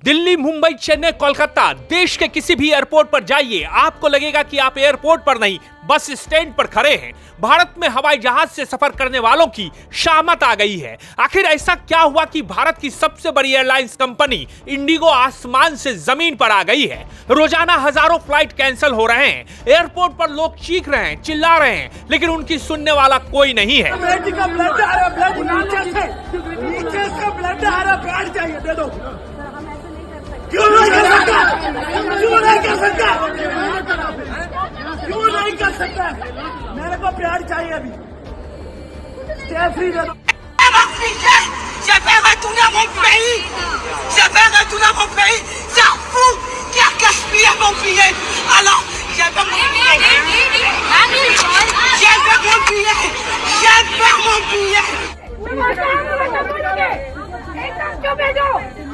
दिल्ली, मुंबई, चेन्नई, कोलकाता, देश के किसी भी एयरपोर्ट पर जाइए, आपको लगेगा कि आप एयरपोर्ट पर नहीं बस स्टैंड पर खड़े हैं। भारत में हवाई जहाज से सफर करने वालों की शामत आ गई है। आखिर ऐसा क्या हुआ कि भारत की सबसे बड़ी एयरलाइंस कंपनी इंडिगो आसमान से जमीन पर आ गई है। रोजाना हजारों फ्लाइट कैंसिल हो रहे हैं। एयरपोर्ट पर लोग चीख रहे हैं, चिल्ला रहे हैं, लेकिन उनकी सुनने वाला कोई नहीं है। क्यों नहीं कर सकता? क्यों नहीं कर सकता? क्यों नहीं कर सकता? मेरे को प्यार चाहिए अभी। स्टे फ्री दे दो।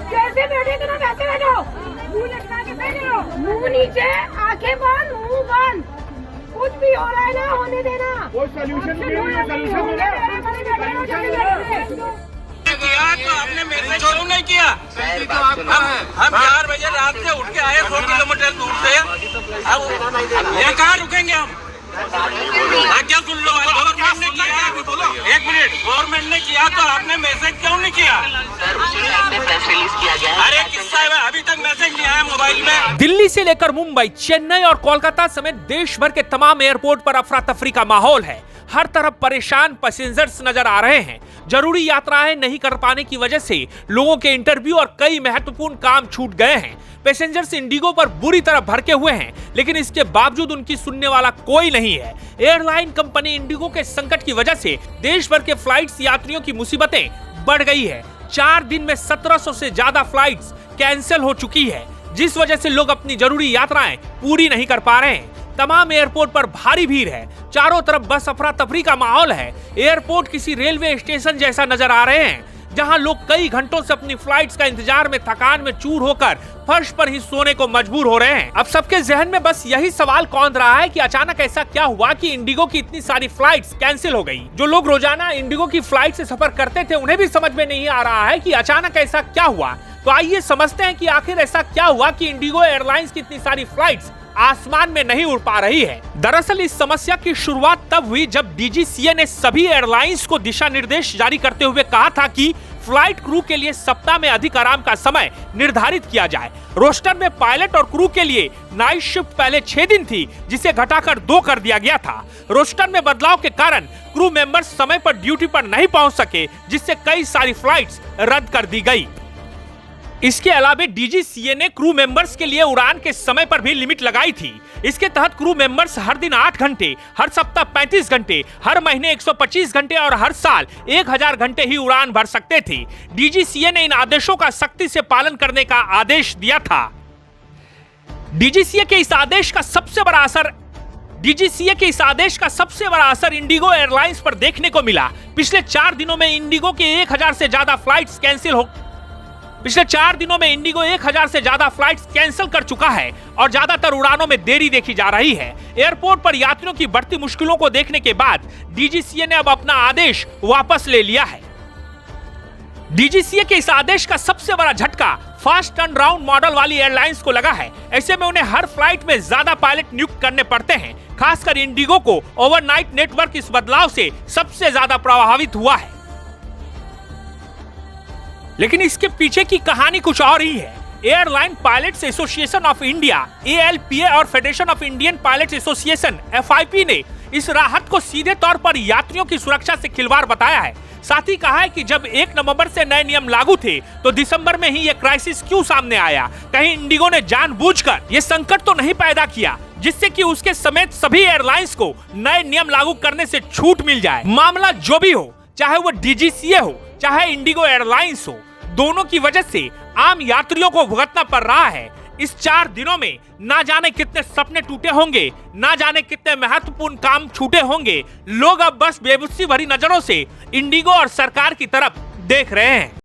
जैसे बैठे ना वैसे बैठो, मुंह लटका के बैठो, मुंह नीचे, आंखें बंद, मुंह बंद, कुछ भी हो रहा है ना होने देना। कोई सॉल्यूशन किया तो आपने मैसेज क्यों नहीं किया? हम 4 बजे रात से उठ के आए 100 किलोमीटर दूर से। अब यहाँ कहाँ रुकेंगे हम? क्या सुन लो, गवर्नमेंट ने किया। एक मिनट, गवर्नमेंट ने किया तो आपने मैसेज क्यों नहीं किया? अरे किस्सा है, अभी तक मैसेज नहीं आया मोबाइल में। दिल्ली से लेकर मुंबई, चेन्नई और कोलकाता समेत देश भर के तमाम एयरपोर्ट पर अफरा तफरी का माहौल है। हर तरफ परेशान पैसेंजर्स नजर आ रहे हैं। जरूरी यात्राएं नहीं कर पाने की वजह से लोगों के इंटरव्यू और कई महत्वपूर्ण काम छूट गए हैं। पैसेंजर्स इंडिगो पर बुरी तरह भड़के हुए हैं, लेकिन इसके बावजूद उनकी सुनने वाला कोई नहीं है। एयरलाइन कंपनी इंडिगो के संकट की वजह से देश भर के फ्लाइट्स यात्रियों की मुसीबतें बढ़ गई है। 4 दिन में 1700 से ज्यादा फ्लाइट्स कैंसिल हो चुकी है, जिस वजह से लोग अपनी जरूरी यात्राएं पूरी नहीं कर पा रहे हैं। तमाम एयरपोर्ट पर भारी भीड़ है, चारों तरफ बस अफरा तफरी का माहौल है। एयरपोर्ट किसी रेलवे स्टेशन जैसा नजर आ रहे हैं, जहां लोग कई घंटों से अपनी फ्लाइट्स का इंतजार में थकान में चूर होकर फर्श पर ही सोने को मजबूर हो रहे हैं। अब सबके जहन में बस यही सवाल कौंध रहा है कि अचानक ऐसा क्या हुआ कि इंडिगो की इतनी सारी फ्लाइट्स कैंसिल हो गई। जो लोग रोजाना इंडिगो की फ्लाइट से सफर करते थे, उन्हें भी समझ में नहीं आ रहा है कि अचानक ऐसा क्या हुआ। तो आइए समझते हैं कि आखिर ऐसा क्या हुआ कि इंडिगो एयरलाइंस की इतनी सारी फ्लाइट्स आसमान में नहीं उड़ पा रही है। दरअसल इस समस्या की शुरुआत तब हुई जब डीजीसीए ने सभी एयरलाइंस को दिशा निर्देश जारी करते हुए कहा था कि फ्लाइट क्रू के लिए सप्ताह में अधिक आराम का समय निर्धारित किया जाए। रोस्टर में पायलट और क्रू के लिए नाइट शिफ्ट पहले 6 दिन थी, जिसे घटाकर 2 कर दिया गया था। रोस्टर में बदलाव के कारण क्रू मेंबर्स समय पर ड्यूटी पर नहीं पहुंच सके, जिससे कई सारी फ्लाइट्स रद्द कर दी गई। इसके अलावा डीजीसीए ने क्रू मेंबर्स के लिए उड़ान के समय पर भी लिमिट लगाई थी। इसके तहत क्रू मेंबर्स हर दिन 8 घंटे, हर सप्ताह 35 घंटे, हर महीने 125 घंटे और हर साल 1000 घंटे ही उड़ान भर सकते थे। डीजीसीए ने इन आदेशों का सख्ती से पालन करने का आदेश दिया था। डीजीसीए के इस आदेश का सबसे बड़ा असर इंडिगो एयरलाइंस पर देखने को मिला। पिछले 4 दिनों में इंडिगो के 1000 से ज्यादा फ्लाइट्स कैंसिल कर चुका है और ज्यादातर उड़ानों में देरी देखी जा रही है। एयरपोर्ट पर यात्रियों की बढ़ती मुश्किलों को देखने के बाद डीजीसीए ने अब अपना आदेश वापस ले लिया है। डीजीसीए के इस आदेश का सबसे बड़ा झटका फास्ट टर्न राउंड मॉडल वाली एयरलाइंस को लगा है। ऐसे में उन्हें हर फ्लाइट में ज्यादा पायलट नियुक्त करने पड़ते हैं। खासकर इंडिगो को ओवरनाइट नेटवर्क इस बदलाव से सबसे ज्यादा प्रभावित हुआ है। लेकिन इसके पीछे की कहानी कुछ और ही है। Airline pilots association of India (ALPA) और federation of Indian pilots association (FIP) ने इस राहत को सीधे तौर पर यात्रियों की सुरक्षा से खिलवाड़ बताया है। साथ ही कहा है कि जब 1 नवंबर से नए नियम लागू थे, तो दिसंबर में ही ये क्राइसिस क्यों सामने आया। कहीं इंडिगो ने जानबूझकर ये संकट तो नहीं पैदा किया, जिससे कि उसके समेत सभी एयरलाइंस को नए नियम लागू करने से छूट मिल जाए। मामला जो भी हो, चाहे वो डीजीसीए हो, चाहे इंडिगो एयरलाइंस हो, दोनों की वजह से आम यात्रियों को भुगतना पड़ रहा है। इस 4 दिनों में ना जाने कितने सपने टूटे होंगे, ना जाने कितने महत्वपूर्ण काम छूटे होंगे। लोग अब बस बेबसी भरी नजरों से इंडिगो और सरकार की तरफ देख रहे हैं।